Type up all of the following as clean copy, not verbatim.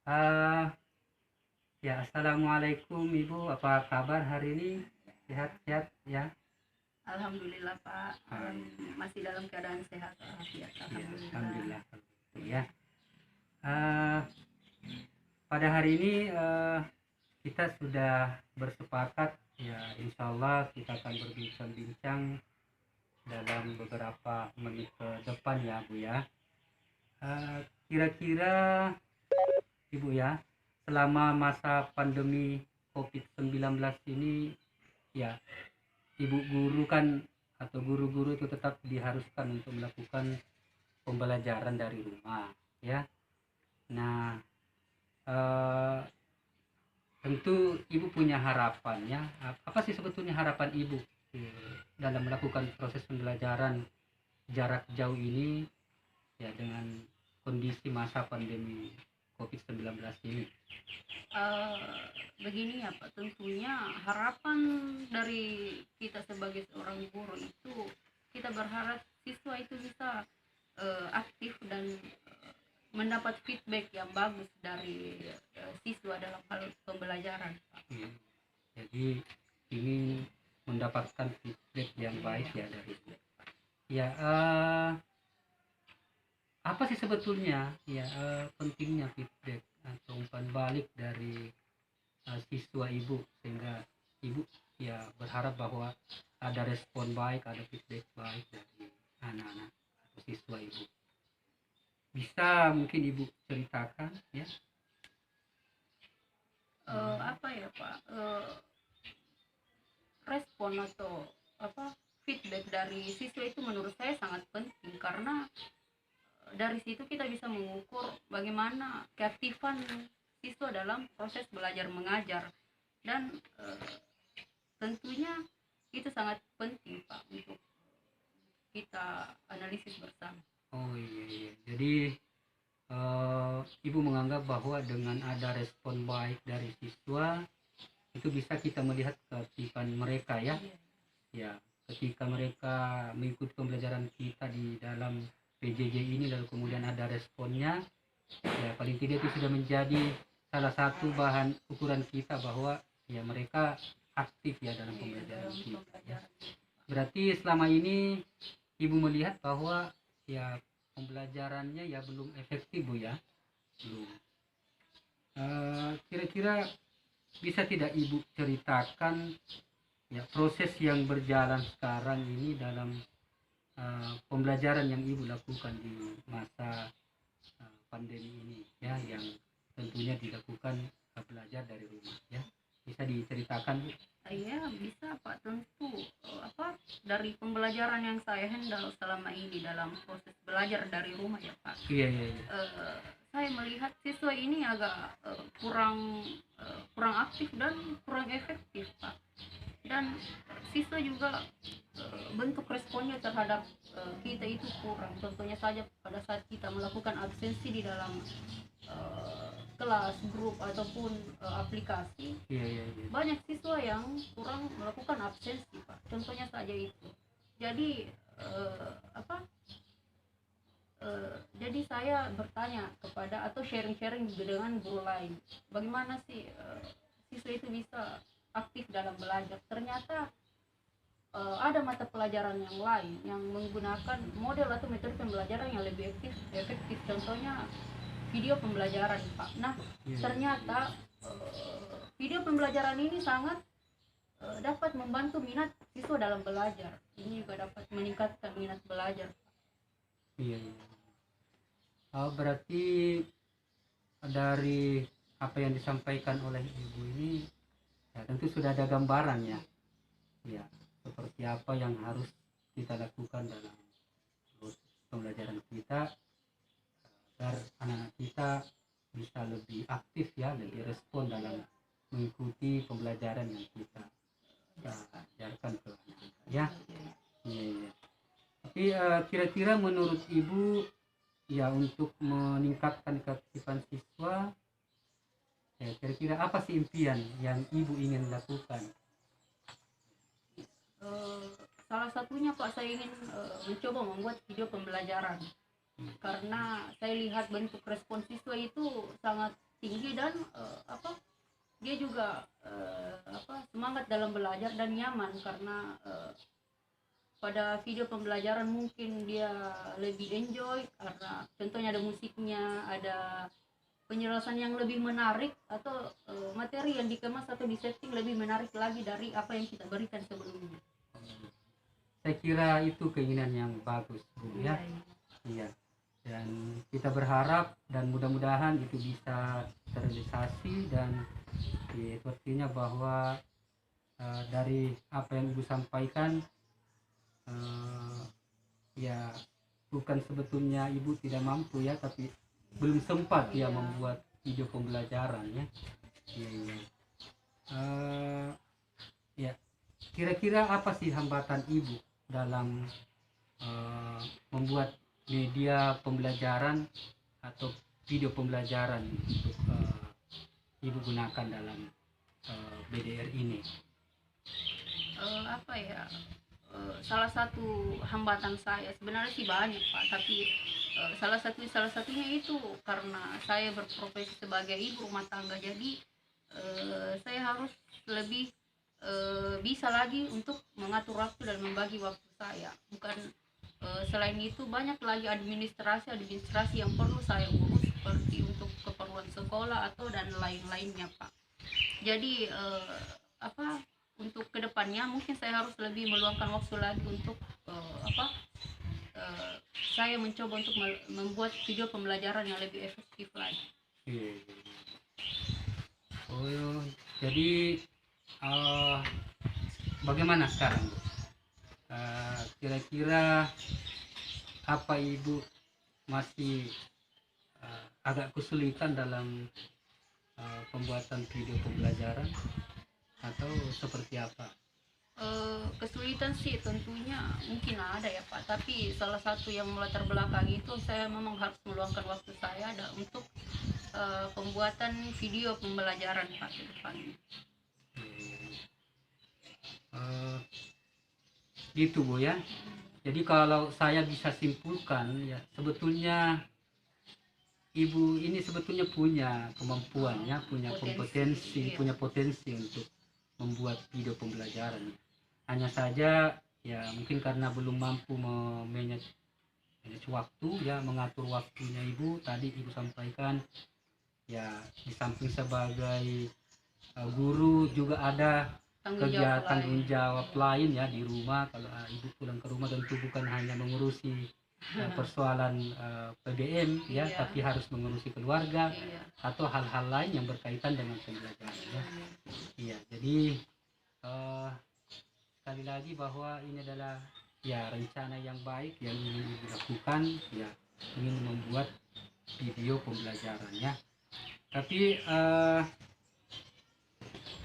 Ah, ya, assalamualaikum Ibu. Apa kabar hari ini? Sehat-sehat ya? Alhamdulillah Pak, Ah, iya, masih dalam keadaan sehat walafiat. iya, Alhamdulillah. alhamdulillah. Ya. Ah, pada hari ini kita sudah bersepakat ya, insya Allah kita akan berbincang-bincang dalam beberapa menit ke depan ya, Bu ya. Kira-kira Ibu ya, selama masa pandemi COVID-19 ini ya, ibu guru kan atau guru-guru itu tetap diharuskan untuk melakukan pembelajaran dari rumah ya. Nah, eh, tentu ibu punya harapan ya. Apa sih sebetulnya harapan ibu dalam melakukan proses pembelajaran jarak jauh ini ya, dengan kondisi masa pandemi COVID-19 ini? Eh, Begini ya Pak, tentunya harapan dari kita sebagai seorang guru itu kita berharap siswa itu bisa aktif dan mendapat feedback yang bagus dari siswa dalam hal pembelajaran Pak. Ya, jadi ingin mendapatkan feedback yang baik ya dari ibu. Ya, apa sih sebetulnya ya pentingnya feedback atau umpan balik dari siswa ibu, sehingga ibu ya berharap bahwa ada respon baik, ada feedback baik dari anak-anak atau siswa ibu? Bisa mungkin ibu ceritakan ya? Apa ya Pak, respon atau apa feedback dari siswa itu menurut saya sangat penting karena dari situ kita bisa mengukur bagaimana keaktifan siswa dalam proses belajar mengajar dan tentunya itu sangat penting Pak untuk kita analisis bersama. Oh iya, iya. Jadi ibu menganggap bahwa dengan ada respon baik dari siswa itu bisa kita melihat keaktifan mereka ya. Iya. Ya, ketika mereka mengikuti pembelajaran kita di dalam PJJ ini lalu kemudian ada responnya, ya paling tidak itu sudah menjadi salah satu bahan ukuran kita bahwa ya mereka aktif ya dalam Iya, pembelajaran dalam kita ya. pembelajaran. Berarti selama ini ibu melihat bahwa ya pembelajarannya ya belum efektif, Bu ya, belum. Kira-kira bisa tidak ibu ceritakan ya proses yang berjalan sekarang ini dalam pembelajaran yang ibu lakukan di masa pandemi ini ya, yang tentunya dilakukan belajar dari rumah ya, bisa diceritakan, Bu? Iya bisa Pak, tentu apa dari pembelajaran yang saya handle selama ini dalam proses belajar dari rumah ya Pak, Iya, iya, iya. saya melihat siswa ini agak kurang kurang aktif dan kurang efektif Pak, dan siswa juga bentuk responnya terhadap kita itu kurang. Contohnya saja pada saat kita melakukan absensi di dalam kelas, grup ataupun aplikasi, Iya, iya, iya. banyak siswa yang kurang melakukan absensi Pak. Contohnya saja itu. Jadi apa? Jadi saya bertanya kepada atau sharing-sharing dengan guru lain, bagaimana sih siswa itu bisa aktif dalam belajar. Ternyata ada mata pelajaran yang lain yang menggunakan model atau metode pembelajaran yang lebih efektif. Contohnya video pembelajaran Pak. Nah, Iya, ternyata video pembelajaran ini sangat dapat membantu minat siswa dalam belajar. Ini juga dapat meningkatkan minat belajar. iya, iya. Oh, berarti dari apa yang disampaikan oleh ibu ini ya tentu sudah ada gambaran ya, ya seperti apa yang harus kita lakukan dalam proses pembelajaran kita agar anak-anak kita bisa lebih aktif ya, lebih respon dalam mengikuti pembelajaran yang kita ajarkan ke anak-anak ya. Iya, iya. Tapi kira-kira menurut ibu ya, untuk meningkatkan keaktifan siswa ya, kira-kira apa sih impian yang ibu ingin lakukan? Eh, Salah satunya Pak, saya ingin mencoba membuat video pembelajaran karena saya lihat bentuk respon siswa itu sangat tinggi dan dia juga semangat dalam belajar dan nyaman karena pada video pembelajaran mungkin dia lebih enjoy karena contohnya ada musiknya, ada penjelasan yang lebih menarik atau materi yang dikemas atau disetting lebih menarik lagi dari apa yang kita berikan sebelumnya. Saya kira itu keinginan yang bagus, Bu, ya. Iya. Dan kita berharap dan mudah-mudahan itu bisa terrealisasi dan itu artinya bahwa dari apa yang Ibu sampaikan ya bukan sebetulnya Ibu tidak mampu ya, tapi belum sempat ya membuat video pembelajaran ya. Iya, iya. Ya, kira-kira apa sih hambatan Ibu dalam membuat media pembelajaran atau video pembelajaran untuk Ibu gunakan dalam BDR ini? Salah satu hambatan saya sebenarnya sih banyak, Pak, tapi salah satunya itu karena saya berprofesi sebagai ibu rumah tangga, jadi saya harus lebih bisa lagi untuk mengatur waktu dan membagi waktu saya. Bukan selain itu banyak lagi administrasi yang perlu saya urus seperti untuk keperluan sekolah atau dan lain-lainnya, Pak. Jadi untuk kedepannya mungkin saya harus lebih meluangkan waktu lagi untuk saya mencoba untuk membuat video pembelajaran yang lebih efektif lagi. Oh, jadi bagaimana sekarang, Bu? Kira-kira apa Ibu masih agak kesulitan dalam pembuatan video pembelajaran atau seperti apa? Kesulitan sih tentunya mungkin ada ya, Pak, tapi salah satu yang melatar belakang itu saya memang harus meluangkan waktu saya untuk pembuatan video pembelajaran, Pak, ke depannya. Gitu, Bu, ya. Jadi kalau saya bisa simpulkan ya, sebetulnya Ibu ini sebetulnya punya kemampuannya, punya kompetensi, punya potensi untuk membuat video pembelajaran. Hanya saja ya mungkin karena belum mampu memanage waktu ya, mengatur waktunya. Ibu tadi Ibu sampaikan ya, di samping sebagai guru juga ada tanggung jawab lain ya di rumah. Kalau Ibu pulang ke rumah tentu bukan hanya mengurusi persoalan PBM ya, tapi harus mengurusi keluarga atau hal-hal lain yang berkaitan dengan pembelajaran ya. Iya, jadi sekali lagi bahwa ini adalah ya rencana yang baik yang ingin dilakukan ya, ingin membuat video pembelajarannya. Tapi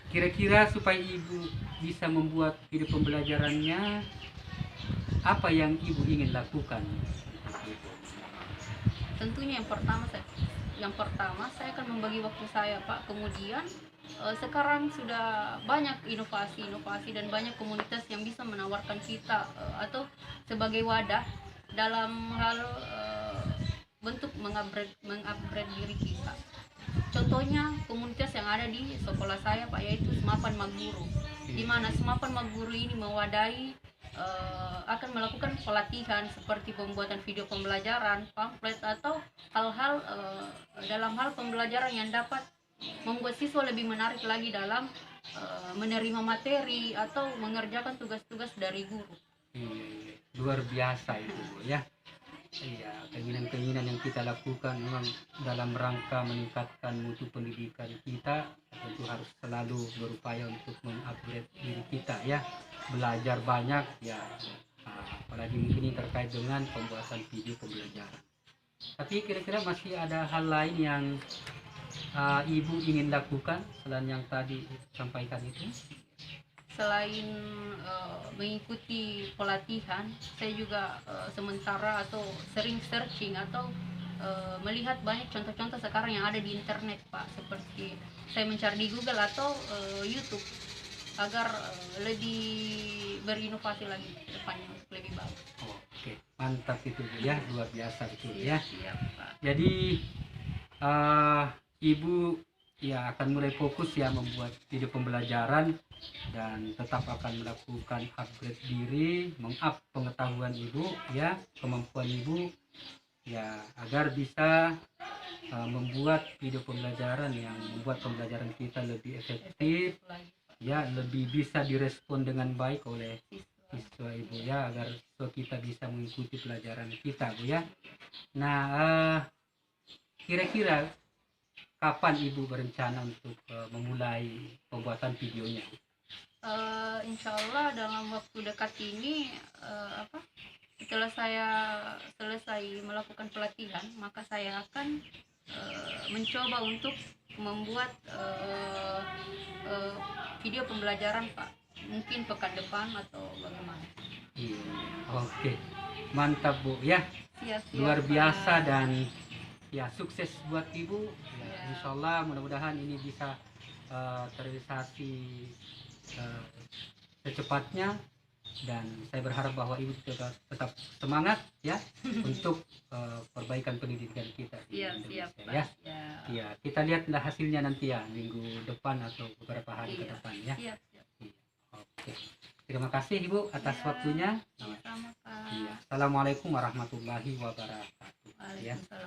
kira-kira supaya Ibu bisa membuat video pembelajarannya, apa yang Ibu ingin lakukan? Tentunya yang pertama saya akan membagi waktu saya, Pak. Kemudian sekarang sudah banyak inovasi dan banyak komunitas yang bisa menawarkan kita atau sebagai wadah dalam hal bentuk mengupgrade diri kita. Contohnya komunitas yang ada di sekolah saya, Pak, yaitu Semapan Maguru, di mana Semapan Maguru ini mewadahi akan melakukan pelatihan seperti pembuatan video pembelajaran, pamflet atau hal-hal dalam hal pembelajaran yang dapat membuat siswa lebih menarik lagi dalam menerima materi atau mengerjakan tugas-tugas dari guru. Luar biasa itu, Bu, ya. Iya, keinginan-keinginan yang kita lakukan memang dalam rangka meningkatkan mutu pendidikan kita, tentu harus selalu berupaya untuk mengupgrade diri kita ya, belajar banyak ya, apalagi mungkin ini terkait dengan pembuatan video pembelajaran. Tapi kira-kira masih ada hal lain yang Ibu ingin lakukan selain yang tadi sampaikan itu? Selain mengikuti pelatihan, saya juga sementara atau sering searching atau melihat banyak contoh-contoh sekarang yang ada di internet, Pak, seperti saya mencari di Google atau YouTube agar lebih berinovasi lagi ke depannya untuk lebih bagus. Oke, mantap itu, Bu, ya, luar biasa itu ya. Siap, Pak. Jadi Ibu ya akan mulai fokus ya membuat video pembelajaran dan tetap akan melakukan upgrade diri, meng-up pengetahuan Ibu ya, kemampuan Ibu ya agar bisa membuat video pembelajaran yang membuat pembelajaran kita lebih efektif lagi Pak. ya, lebih bisa direspon dengan baik oleh Siswa. siswa Ibu ya, agar siswa kita bisa mengikuti pelajaran kita Bu ya. Nah, kira-kira kapan Ibu berencana untuk memulai pembuatan videonya? Insya Allah dalam waktu dekat ini setelah saya selesai melakukan pelatihan, maka saya akan mencoba untuk membuat video pembelajaran Pak, mungkin pekan depan atau bagaimana. Iya, oke, mantap Bu ya, Siap-siap, luar biasa Pak. dan ya sukses buat Ibu ya, Ya. Insya Allah mudah-mudahan ini bisa terrealisasi secepatnya, dan saya berharap bahwa Ibu tetap semangat ya untuk perbaikan pendidikan kita di Siap Indonesia Pak. ya. Ya. Iya, kita lihatlah hasilnya nanti ya minggu depan atau beberapa hari ke Iya. depan ya. Siap. Iya. Oke. Terima kasih Ibu atas Ya. waktunya. Iya. Sama-sama Pak. Iya. Assalamualaikum warahmatullahi wabarakatuh. Ya. Waalaikumsalam.